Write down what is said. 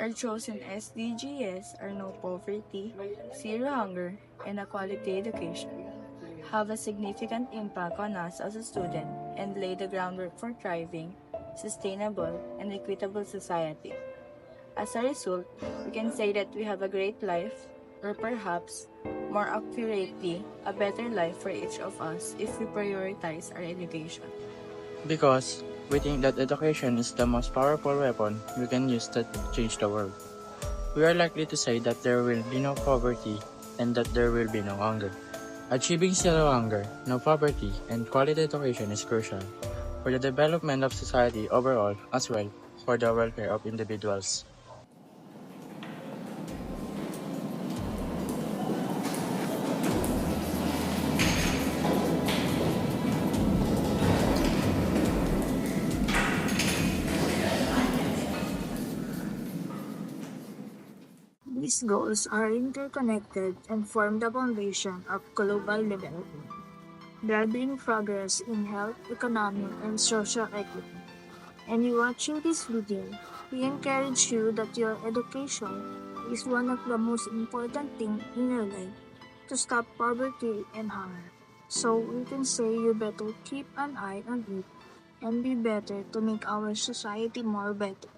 Our chosen SDGs are no poverty, zero hunger, and a quality education, have a significant impact on us as a student and lay the groundwork for thriving, sustainable, and equitable society. As a result, we can say that we have a great life, or perhaps, more accurately, a better life for each of us if we prioritize our education. Because we think that education is the most powerful weapon we can use to change the world. We are likely to say that there will be no poverty and that there will be no hunger. Achieving zero hunger, no poverty, and quality education is crucial for the development of society overall as well for the welfare of individuals. These goals are interconnected and form the foundation of global development, driving progress in health, economic, and social equity. And watching this video, we encourage you that your education is one of the most important things in your life to stop poverty and hunger. So we can say you better keep an eye on it and be better to make our society more better.